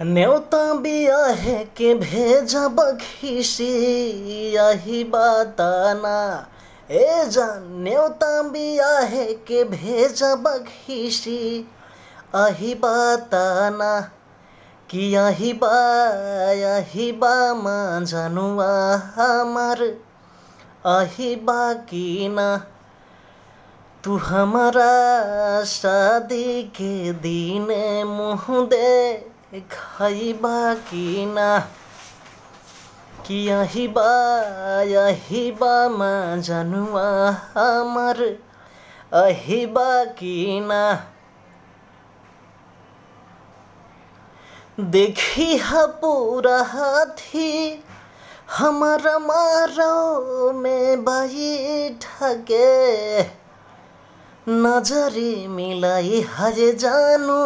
न्योता बियाहे के भेजब खिसी यही बताना। ए जान न्योता बियाहे के भेजब खिसी यही बताना कि यही बा जनुआ हमार यही बाकी ना। तू हमारा शादी के दिन मुँह दे खाइबा की ना कि यही बा जनुआ हमार यही बाकी ना। देखी हा पूरा हाथी हमारा मारो में बैठ के नजरी मिलाई हजे जानू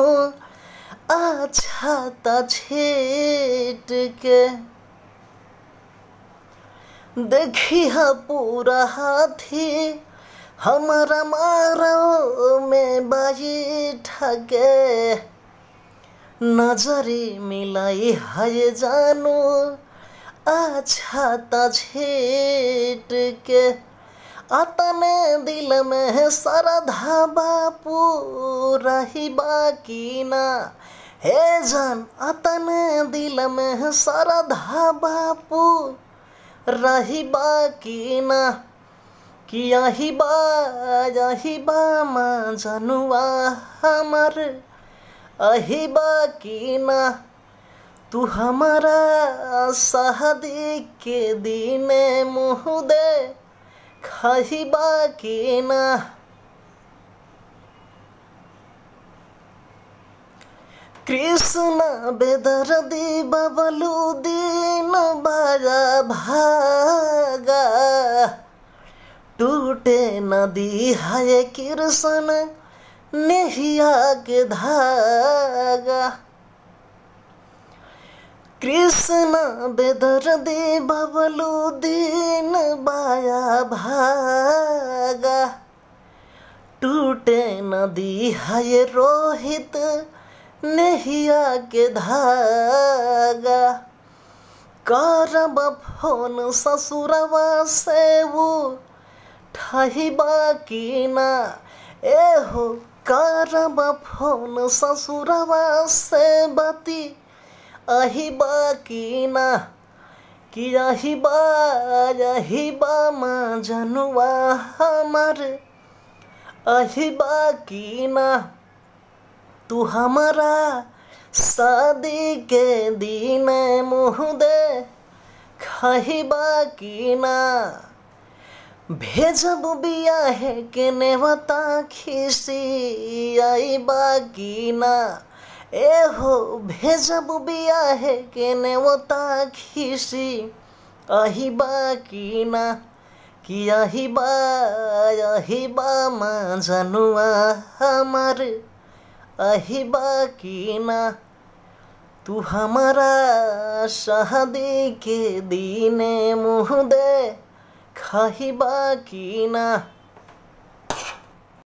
अच्छा ता छेट के। देखी हा पूरा हाथी हमारा मारो में बैठ के नजरी मिलाई है जानू अच्छा ता छेट के। अतने दिल में श्रद्धा बापू रही बाकी ना। हे जान अतने दिल में श्रद्धा बापू रही बाकी ना कि यही बा माँ जनुआ हमार यही बाकी ना। तू हमारा शादी के दिन मुँह दे खाही बाकी ना। कृष्ण बेदर्दी बबलू दिन बाजा भागा टूटे नदी है कृष्ण नेहिया के धागा। कृष्ण बेदर्दी बबलू दिन बाया भागा टूटे नदी है रोहित नेहिया के धागा। करब फोन ससुरवा से वो ठाही बाकी ना। ए हो करब फोन ससुरवा से बाती यही बाकी ना कि यही बा माँ जनुआ हमार यही बाकी ना। तू हमारा शादी के दिन मुँह दे खाही बाकी ना। भेजब बियाहे के नेवता खिसी आई बाकी ना। ए हो भेजब बियाहे के नेवता खिसी यही बाकी ना कि यही बा माँ जनुआ हमार यही बाकी ना। तू हमारा शादी के दिन मुँह दे खाही बाकी ना।